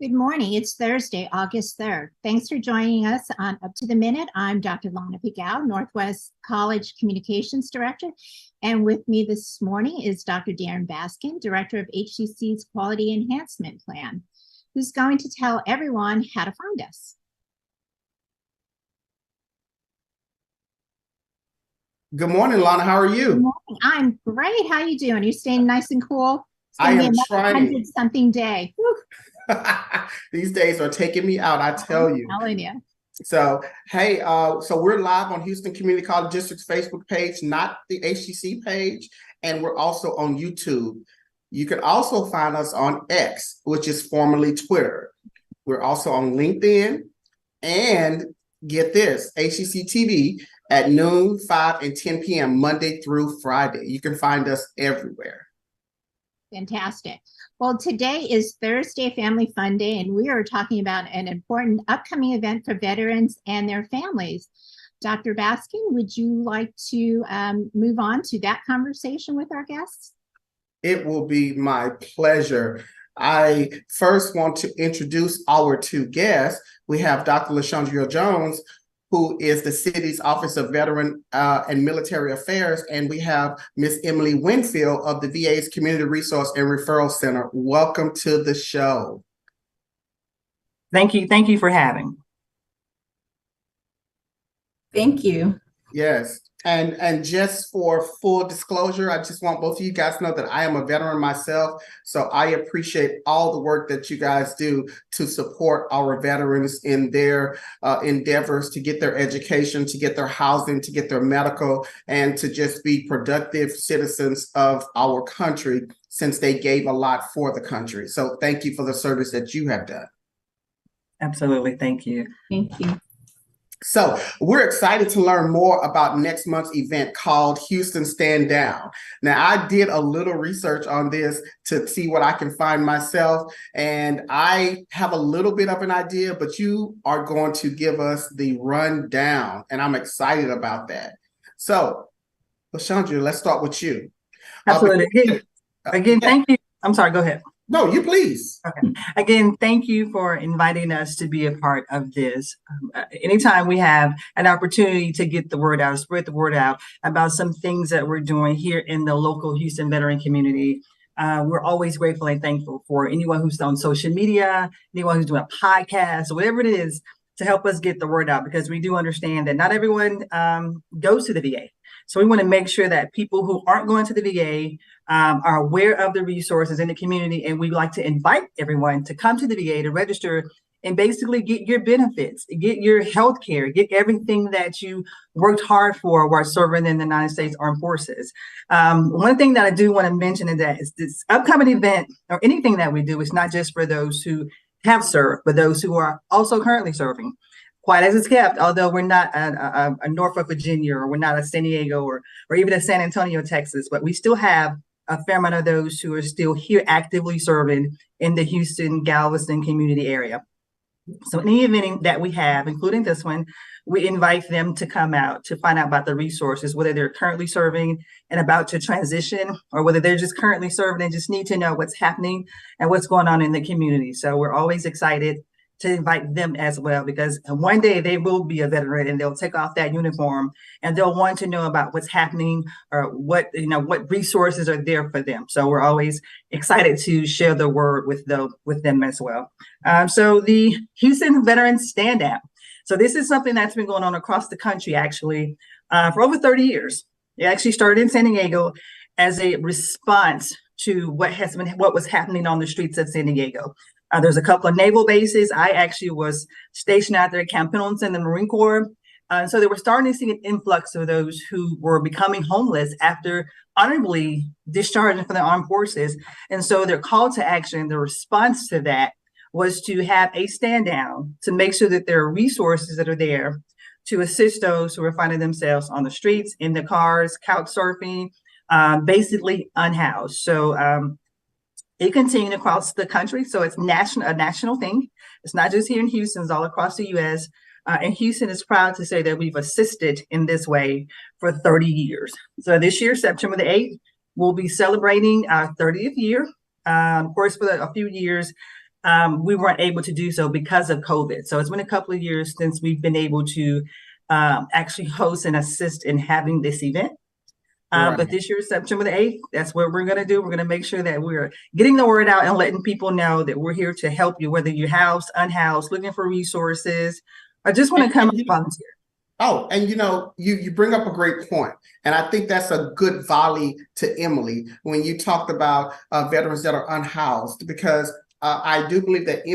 Good morning. It's Thursday, August 3rd. Thanks for joining us on Up to the Minute. I'm Dr. Lana Pigal, Northwest College Communications Director. And with me this morning is Dr. Darren Baskin, Director of HCC's Quality Enhancement Plan, who's going to tell everyone how to find us. Good morning, Lana. How are you? Good morning. I'm great. How you doing? You staying nice and cool? It's I gonna am be trying. 100-something day. Whew. These days are taking me out, I tell you. I'm telling you. So, hey, so we're live on Houston Community College District's Facebook page, not the HCC page, and we're also on YouTube. You can also find us on X, which is formerly Twitter. We're also on LinkedIn, and get this, HCCTV at noon, 5, and 10 p.m. Monday through Friday. You can find us everywhere. Fantastic. Well, today is Thursday Family Fun Day, and we are talking about an important upcoming event for veterans and their families. Dr. Baskin, would you like to move on to that conversation with our guests? It will be my pleasure. I first want to introduce our two guests. We have Dr. LaShondra Jones, who is the city's Office of Veteran and Military Affairs, and we have Miss Emily Winfield of the VA's Community Resource and Referral Center. Welcome to the show. Thank you. Thank you for having. Thank you. Yes. And just for full disclosure, I just want both of you guys to know that I am a veteran myself. So I appreciate all the work that you guys do to support our veterans in their endeavors to get their education, to get their housing, to get their medical, and to just be productive citizens of our country, since they gave a lot for the country. So thank you for the service that you have done. Absolutely. Thank you. Thank you. So we're excited to learn more about next month's event called Houston Stand Down. Now, I did a little research on this to see what I can find myself, and I have a little bit of an idea, but you are going to give us the rundown, and I'm excited about that. So, LaShondra, let's start with you. Absolutely. Again, thank you. I'm sorry, go ahead. No, you please. Okay. Again, thank you for inviting us to be a part of this. Anytime we have an opportunity to get the word out, spread the word out about some things that we're doing here in the local Houston veteran community, we're always grateful and thankful for anyone who's on social media, anyone who's doing a podcast, whatever it is, to help us get the word out, because we do understand that not everyone goes to the VA. So we want to make sure that people who aren't going to the VA are aware of the resources in the community, and we like to invite everyone to come to the VA to register and basically get your benefits, get your health care, get everything that you worked hard for while serving in the United States Armed Forces. One thing that I do want to mention is that this upcoming event, or anything that we do, is not just for those who have served, but those who are also currently serving. Quite as it's kept, although we're not a Norfolk, Virginia, or we're not a San Diego, or even a San Antonio, Texas, but we still have a fair amount of those who are still here actively serving in the Houston, Galveston community area. So any event that we have, including this one, we invite them to come out to find out about the resources, whether they're currently serving and about to transition, or whether they're just currently serving and just need to know what's happening and what's going on in the community. So we're always excited to invite them as well, because one day they will be a veteran and they'll take off that uniform and they'll want to know about what's happening, or what resources are there for them. So we're always excited to share the word with them as well. So the Houston Veterans Stand Down. So this is something that's been going on across the country, actually, for over 30 years. It actually started in San Diego as a response to what was happening on the streets of San Diego. There's a couple of naval bases. I actually was stationed out there at Camp Pendleton in the Marine Corps. So they were starting to see an influx of those who were becoming homeless after honorably discharging from the armed forces. And so their call to action, the response to that, was to have a stand down to make sure that there are resources that are there to assist those who are finding themselves on the streets, in the cars, couch surfing, basically unhoused. So it continued across the country. So it's a national thing. It's not just here in Houston, it's all across the U.S. And Houston is proud to say that we've assisted in this way for 30 years. So this year, September the 8th, we'll be celebrating our 30th year. Of course, for a few years, we weren't able to do so because of COVID. So it's been a couple of years since we've been able to actually host and assist in having this event. But this year, September the 8th, that's what we're going to do. We're going to make sure that we're getting the word out and letting people know that we're here to help you, whether you're housed, unhoused, looking for resources, or just want to come and volunteer. Oh, and you bring up a great point. And I think that's a good volley to Emily when you talked about veterans that are unhoused, because I do believe that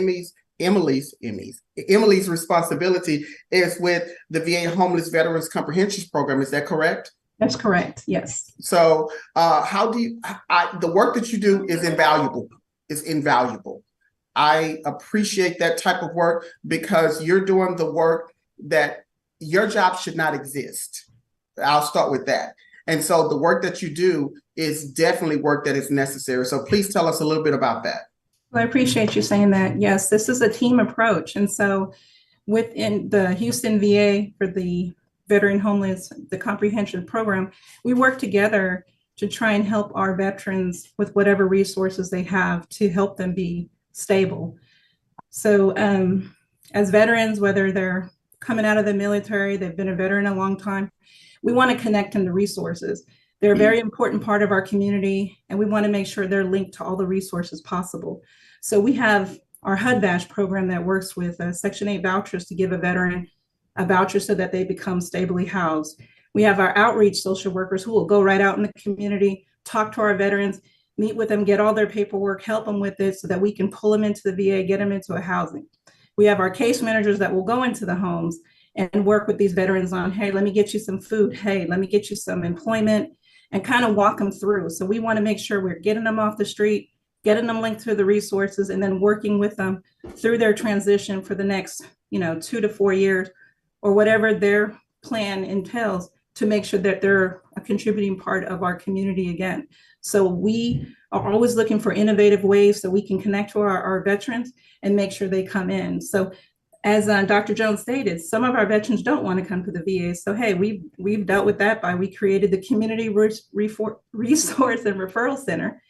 Emily's responsibility is with the VA Homeless Veterans Comprehension Program. Is that correct? That's correct. Yes. So the work that you do is invaluable. It's invaluable. I appreciate that type of work because you're doing the work that your job should not exist. I'll start with that. And so the work that you do is definitely work that is necessary. So please tell us a little bit about that. Well, I appreciate you saying that. Yes, this is a team approach. And so within the Houston VA for the Veteran Homeless, the comprehensive program, we work together to try and help our veterans with whatever resources they have to help them be stable. So as veterans, whether they're coming out of the military, they've been a veteran a long time, we want to connect them to resources. They're a very important part of our community, and we want to make sure they're linked to all the resources possible. So we have our HUD-VASH program that works with Section 8 vouchers to give a veteran a voucher so that they become stably housed. We have our outreach social workers who will go right out in the community, talk to our veterans, meet with them, get all their paperwork, help them with it so that we can pull them into the VA, get them into a housing. We have our case managers that will go into the homes and work with these veterans on, hey, let me get you some food. Hey, let me get you some employment, and kind of walk them through. So we want to make sure we're getting them off the street, getting them linked to the resources, and then working with them through their transition for the next, 2 to 4 years, or whatever their plan entails, to make sure that they're a contributing part of our community again. So we are always looking for innovative ways so we can connect to our veterans and make sure they come in. So as Dr. Jones stated, some of our veterans don't want to come to the VA. So, hey, we've dealt with that by we created the Community Resource and Referral Center.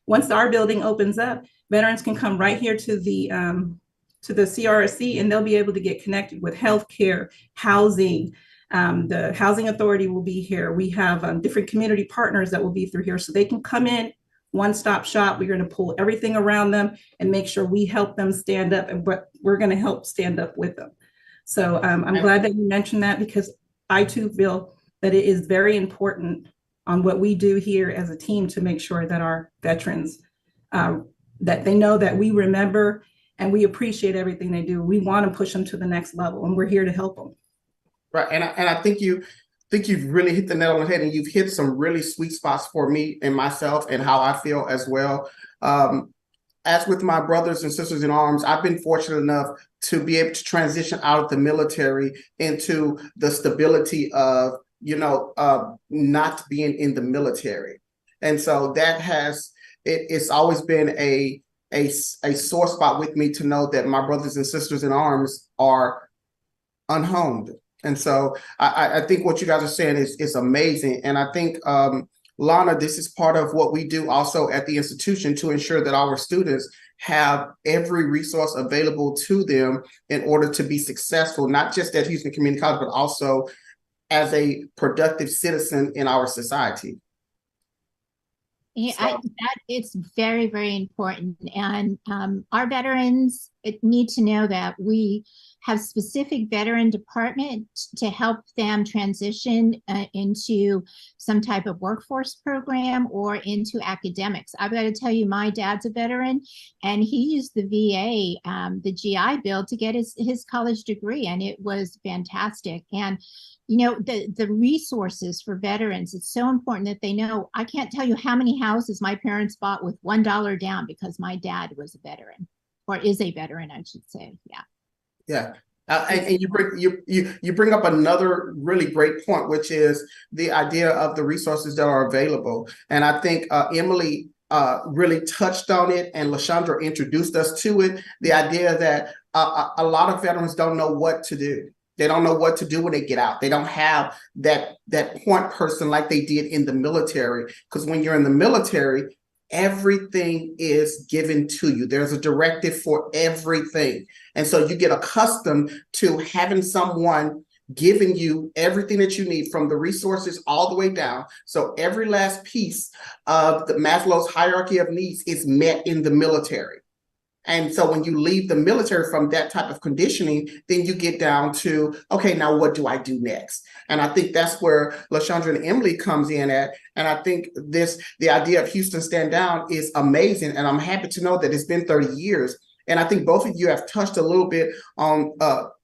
Once our building opens up, veterans can come right here to the CRSC, and they'll be able to get connected with healthcare, housing. The Housing Authority will be here. We have different community partners that will be through here, so they can come in, one-stop shop. We're going to pull everything around them and make sure we help them stand up, and we're going to help stand up with them. So I'm glad that you mentioned that, because I too feel that it is very important on what we do here as a team to make sure that our veterans, that they know that we remember and we appreciate everything they do. We want to push them to the next level, and we're here to help them. Right, and I think you've really hit the nail on the head, and you've hit some really sweet spots for me and myself and how I feel as well. As with my brothers and sisters in arms, I've been fortunate enough to be able to transition out of the military into the stability of, not being in the military. And so that it's always been a sore spot with me to know that my brothers and sisters in arms are unhomed. And so I think what you guys are saying is amazing. And I think, Lana, this is part of what we do also at the institution to ensure that our students have every resource available to them in order to be successful, not just at Houston Community College, but also as a productive citizen in our society. Yeah, it's very, very important. And our veterans need to know that we have specific veteran department to help them transition into some type of workforce program or into academics. I've got to tell you, my dad's a veteran, and he used the VA, the GI Bill, to get his college degree, and it was fantastic. And the resources for veterans, it's so important that they know. I can't tell you how many houses my parents bought with $1 down because my dad was a veteran, or is a veteran, I should say. Yeah. And you bring up another really great point, which is the idea of the resources that are available. And I think Emily really touched on it, and LaShondra introduced us to it. The idea that a lot of veterans don't know what to do. They don't know what to do when they get out. They don't have that point person like they did in the military. Because when you're in the military, everything is given to you. There's a directive for everything. And so you get accustomed to having someone giving you everything that you need, from the resources all the way down. So every last piece of the Maslow's hierarchy of needs is met in the military. And so when you leave the military from that type of conditioning, then you get down to, okay, now what do I do next? And I think that's where LaShondra and Emily comes in at. And I think the idea of Houston Stand Down is amazing. And I'm happy to know that it's been 30 years. And I think both of you have touched a little bit on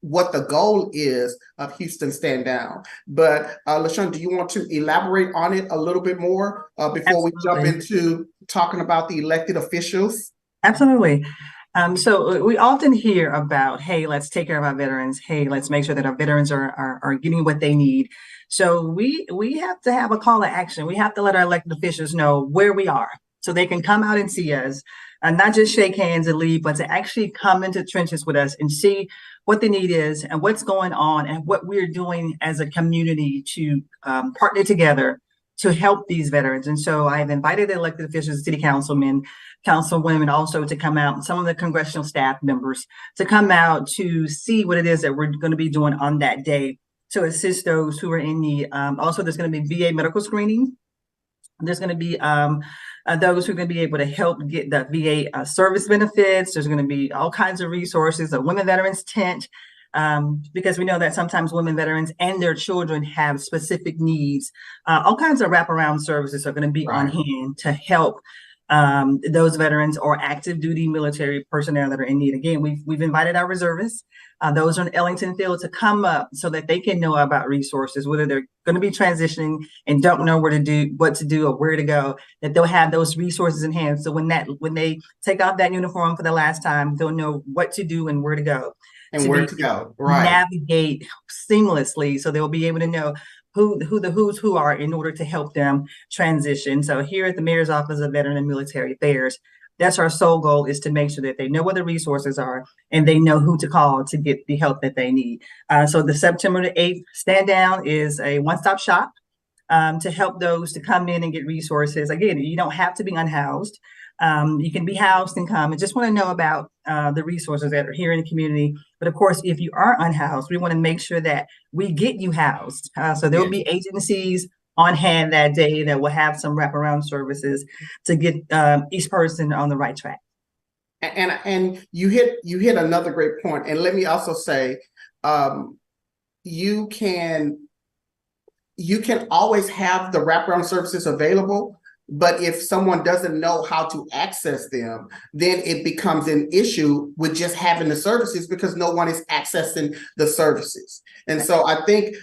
what the goal is of Houston Stand Down. But LaShondra, do you want to elaborate on it a little bit more before we jump into talking about the elected officials? Absolutely. So we often hear about, hey, let's take care of our veterans. Hey, let's make sure that our veterans are getting what they need. So we have to have a call to action. We have to let our elected officials know where we are so they can come out and see us, and not just shake hands and leave, but to actually come into trenches with us and see what the need is and what's going on and what we're doing as a community to partner together to help these veterans. And so I've invited the elected officials, city councilmen, councilwomen also to come out, and some of the congressional staff members to come out to see what it is that we're going to be doing on that day to assist those who are in need. Also, there's going to be VA medical screening. There's going to be those who are going to be able to help get the VA service benefits. There's going to be all kinds of resources, a women veterans tent, because we know that sometimes women veterans and their children have specific needs. All kinds of wraparound services are going to be on hand to help those veterans or active duty military personnel that are in need. Again, we've invited our reservists, those on Ellington Field, to come up so that they can know about resources, whether they're going to be transitioning and don't know what to do or where to go, that they'll have those resources in hand. So when they take off that uniform for the last time, they'll know what to do and where to go. And where to go, right? Navigate seamlessly, so they'll be able to know who the who's who are in order to help them transition. So here at the Mayor's Office of Veteran and Military Affairs, that's our sole goal, is to make sure that they know where the resources are and they know who to call to get the help that they need. So the September the 8th Stand Down is a one-stop shop to help those to come in and get resources. Again, you don't have to be unhoused. You can be housed and come and just want to know about the resources that are here in the community. But of course, if you are unhoused, we want to make sure that we get you housed. So there will be agencies on hand that day that will have some wraparound services to get each person on the right track. And you hit another great point. And let me also say, you can always have the wraparound services available. But if someone doesn't know how to access them, then it becomes an issue with just having the services, because no one is accessing the services. And so I think,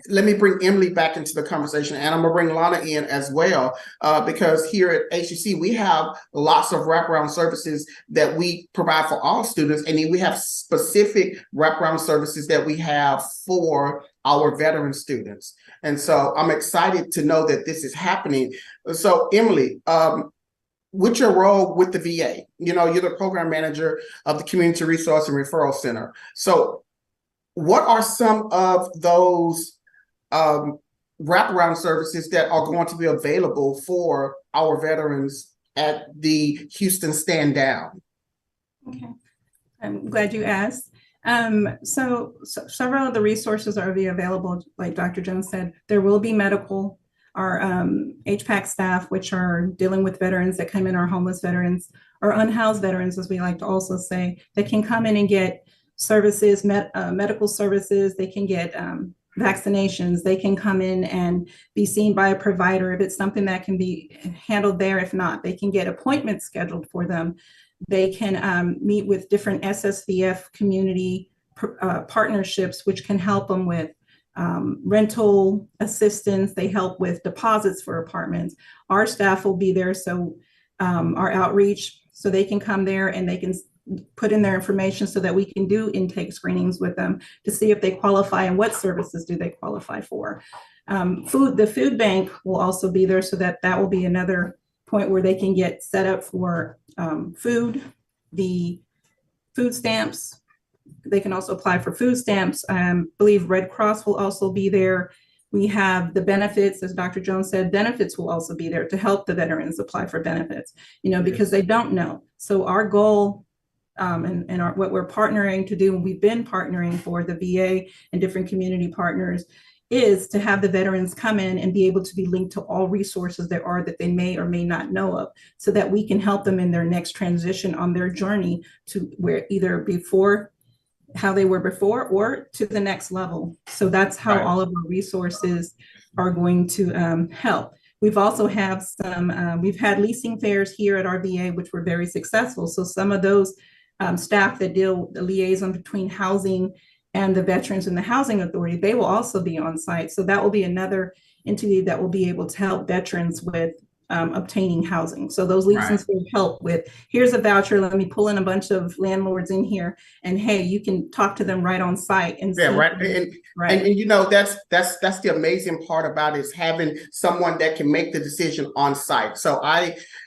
let me bring Emily back into the conversation, and I'm gonna bring Lana in as well, because here at HCC, we have lots of wraparound services that we provide for all students. And then we have specific wraparound services that we have for our veteran students. And so I'm excited to know that this is happening. So Emily, what's your role with the VA? You're the program manager of the Community Resource and Referral Center. So what are some of those wraparound services that are going to be available for our veterans at the Houston Stand Down? Okay, I'm glad you asked. So several of the resources are available, like Dr. Jones said. There will be medical, our HPAC staff, which are dealing with veterans that come in, our homeless veterans, or unhoused veterans, as we like to also say, that can come in and get services, medical services. They can get vaccinations. They can come in and be seen by a provider if it's something that can be handled there. If not, they can get appointments scheduled for them. They can meet with different SSVF community partnerships, which can help them with rental assistance. They help with deposits for apartments. Our staff will be there, so our outreach, so they can come there and they can put in their information so that we can do intake screenings with them to see if they qualify and what services do they qualify for. The food bank will also be there, so that will be another point where they can get set up for food, the food stamps. They can also apply for food stamps. I believe Red Cross will also be there We have the benefits, as Dr. Jones said, benefits will also be there to help the veterans apply for benefits, because they don't know. So our goal and what we're partnering to do, and we've been partnering for the VA and different community partners, is to have the veterans come in and be able to be linked to all resources there are that they may or may not know of, so that we can help them in their next transition on their journey to where either before how they were before or to the next level. So that's how all of our resources are going to help. We've also have some, we've had leasing fairs here at our VA, which were very successful. So some of those staff that deal the liaison between housing and the veterans and the housing authority, they will also be on site. So that will be another entity that will be able to help veterans with obtaining housing. So those leases will help with, here's a voucher, let me pull in a bunch of landlords in here, and hey, you can talk to them right on site. And and that's the amazing part about it, is having someone that can make the decision on site. So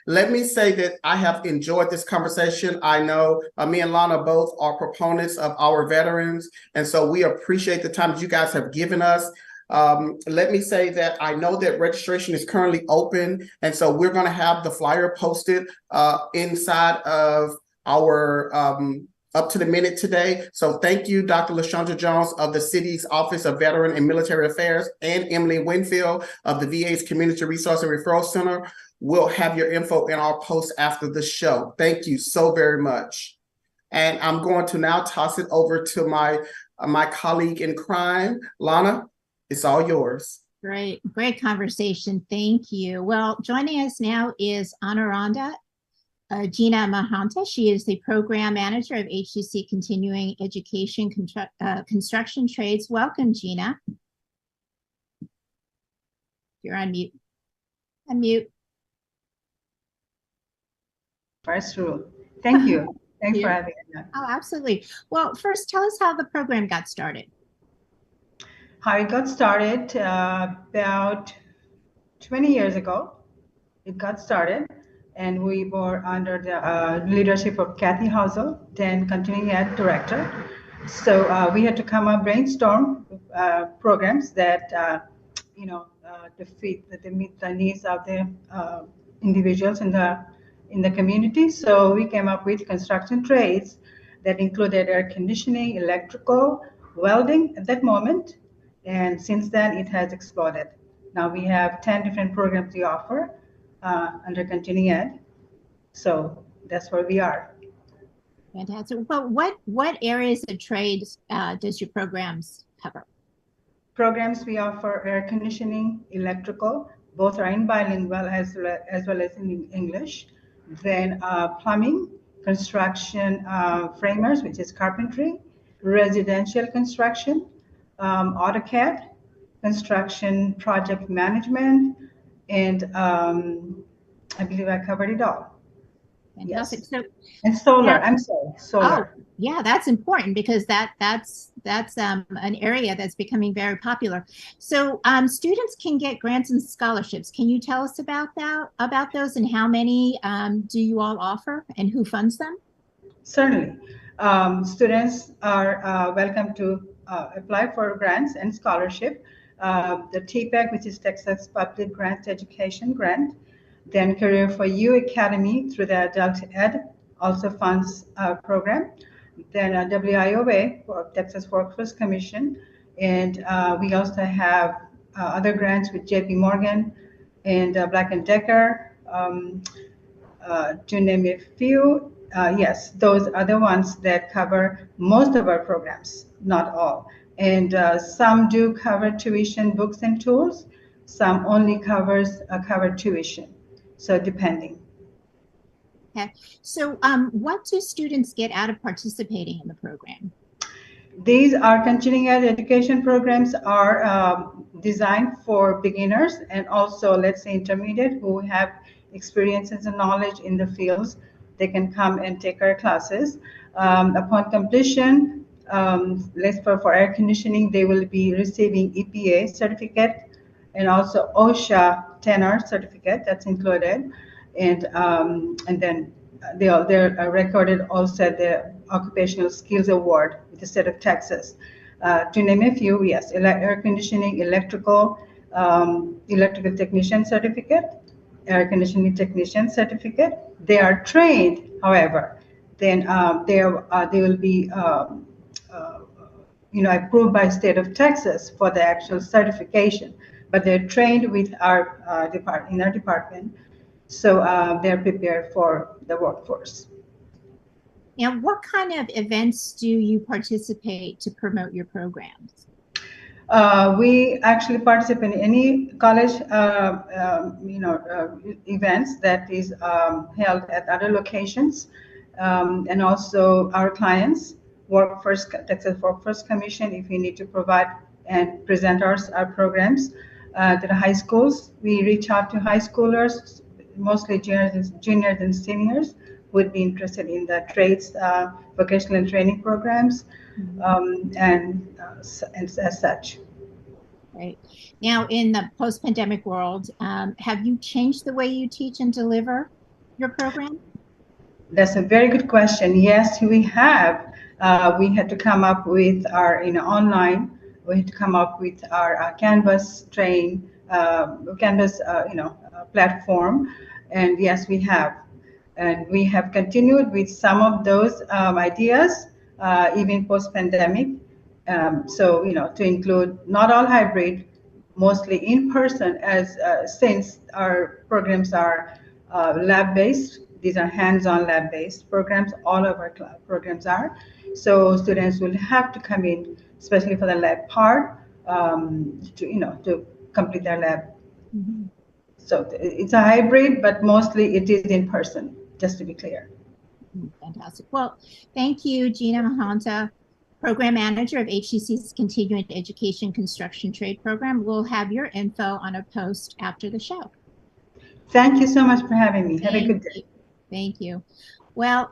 let me say that I have enjoyed this conversation. I know me and Lana both are proponents of our veterans, and so we appreciate the time that you guys have given us. Let me say that I know that registration is currently open, and so we're going to have the flyer posted inside of our Up to the Minute today. So thank you, Dr. LaShondra Jones of the city's Office of Veteran and Military Affairs, and Emily Winfield of the VA's Community Resource and Referral Center. We'll have your info in our post after the show. Thank you so very much. And I'm going to now toss it over to my colleague in crime, Lana. It's all yours. Great conversation. Thank you. Well, joining us now is Anuradha Jeena Mahanta. She is the program manager of HCC Continuing Education Construction Trades. Welcome, Jeena. You're on mute. Unmute. First rule. Thank you. Thanks for having me. Oh, absolutely. Well, first, tell us how the program got started. How it got started about 20 years ago. It got started, and we were under the leadership of Kathy Housel, then continuing ed director. So we had to come up brainstorm programs that meet the needs of the individuals in the community. So we came up with construction trades that included air conditioning, electrical, welding at that moment. And since then, it has exploded. Now we have 10 different programs we offer under continuing ed. So that's where we are. Fantastic. Well, what areas of trades does your programs cover? Programs we offer air conditioning, electrical, both are in bilingual as well as in English. Then plumbing, construction framers, which is carpentry, residential construction, AutoCAD, construction project management, and I believe I covered it all. Fantastic. Yes. And solar. Yeah. I'm sorry, solar. Oh, yeah, that's important because that's an area that's becoming very popular. So students can get grants and scholarships. Can you tell us about those, and how many do you all offer, and who funds them? Certainly. Students are welcome to apply for grants and scholarship. The TPAC, which is Texas Public Grant Education Grant, then Career for You Academy through the Adult Ed also funds program. Then WIOA, for Texas Workforce Commission, and we also have other grants with JP Morgan and Black & Decker, to name a few. Yes, those are the ones that cover most of our programs, not all. And some do cover tuition, books, and tools. Some only cover tuition. So depending. Okay. So what do students get out of participating in the program? These are continuing ed education programs are designed for beginners and also, let's say, intermediate who have experiences and knowledge in the fields. They can come and take our classes. Upon completion, let's for air conditioning, they will be receiving EPA certificate and also OSHA 10R certificate that's included. And then they're recorded also the Occupational Skills Award with the state of Texas. To name a few, yes, air conditioning, electrical technician certificate, air conditioning technician certificate. They are trained, however, then they will be approved by state of Texas for the actual certification, but they're trained with our in our department, so they're prepared for the workforce. Now, what kind of events do you participate to promote your programs? We actually participate in any college, events that is held at other locations, and also our clients, Texas Workforce Commission, if we need to provide and present our programs to the high schools. We reach out to high schoolers, mostly juniors and seniors, would be interested in the trades, vocational training programs, and as such. Right. Now, in the post-pandemic world, have you changed the way you teach and deliver your program? That's a very good question. Yes, we have. We had to come up with our, online. We had to come up with our Canvas platform, and yes, we have. And we have continued with some of those ideas, even post-pandemic. So, to include not all hybrid, mostly in person, as since our programs are lab-based. These are hands-on lab-based programs. All of our programs are. So students will have to come in, especially for the lab part, to complete their lab. Mm-hmm. So it's a hybrid, but mostly it is in person, just to be clear. Fantastic. Well, thank you, Jeena Mahanta, Program Manager of HCC's Continuing Education Construction Trade Program. We'll have your info on a post after the show. Thank you so much for having me. Have a good day. Thank you. Well,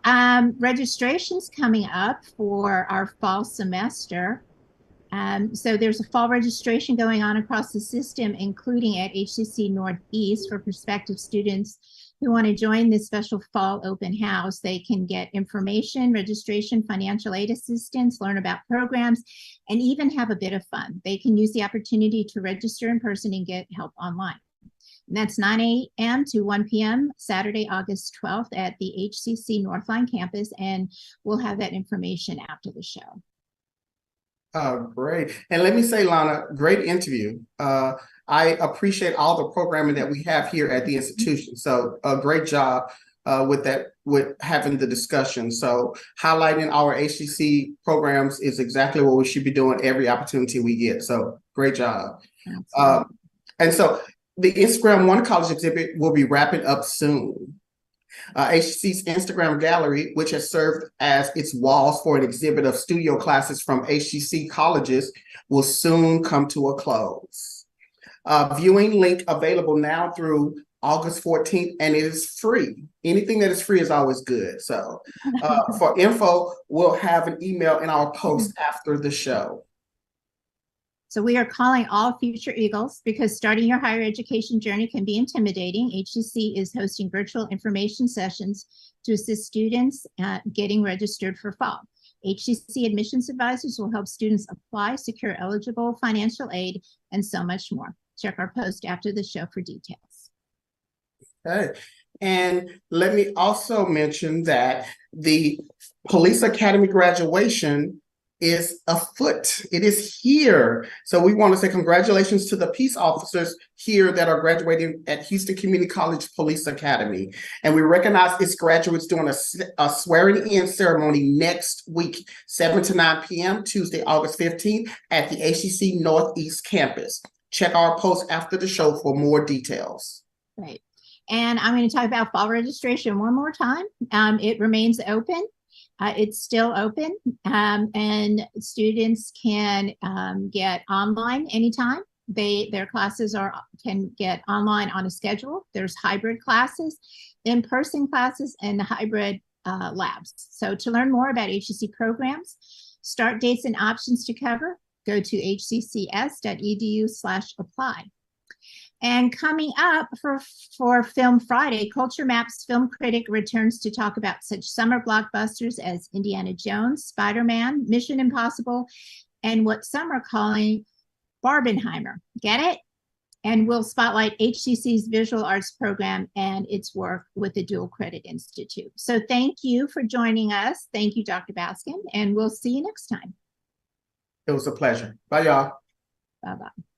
registration's coming up for our fall semester. So there's a fall registration going on across the system, including at HCC Northeast for prospective students who want to join this special fall open house. They can get information, registration, financial aid assistance, learn about programs, and even have a bit of fun. They can use the opportunity to register in person and get help online. And that's 9 a.m. to 1 p.m. Saturday, August 12th at the HCC Northline campus, and we'll have that information after the show. Great. And let me say, Lana, great interview. I appreciate all the programming that we have here at the institution. So a great job with having the discussion. So highlighting our HCC programs is exactly what we should be doing every opportunity we get. So great job. And so the Instagram One College exhibit will be wrapping up soon. HCC's Instagram gallery, which has served as its walls for an exhibit of studio classes from HCC colleges, will soon come to a close. Viewing link available now through August 14th, and it is free. Anything that is free is always good. So for info, we'll have an email in our post after the show. So we are calling all future Eagles because starting your higher education journey can be intimidating. HCC is hosting virtual information sessions to assist students getting registered for fall. HCC admissions advisors will help students apply, secure eligible financial aid, and so much more. Check our post after the show for details. Okay. And let me also mention that the Police Academy graduation is afoot. It is here. So we want to say congratulations to the peace officers here that are graduating at Houston Community College Police Academy. And we recognize its graduates doing a swearing-in ceremony next week, 7 to 9 p.m., Tuesday, August 15th at the HCC Northeast campus. Check our post after the show for more details. Right. And I'm going to talk about fall registration one more time. It remains open. It's still open, and students can get online anytime. Their classes can get online on a schedule. There's hybrid classes, in-person classes, and hybrid labs. So to learn more about HCC programs, start dates and options to cover, go to hccs.edu/apply. And coming up for Film Friday, Culture Map's film critic returns to talk about such summer blockbusters as Indiana Jones, Spider-Man, Mission Impossible, and what some are calling Barbenheimer. Get it? And we'll spotlight HCC's visual arts program and its work with the Dual Credit Institute. So thank you for joining us. Thank you, Dr. Baskin, and we'll see you next time. It was a pleasure. Bye, y'all. Bye-bye.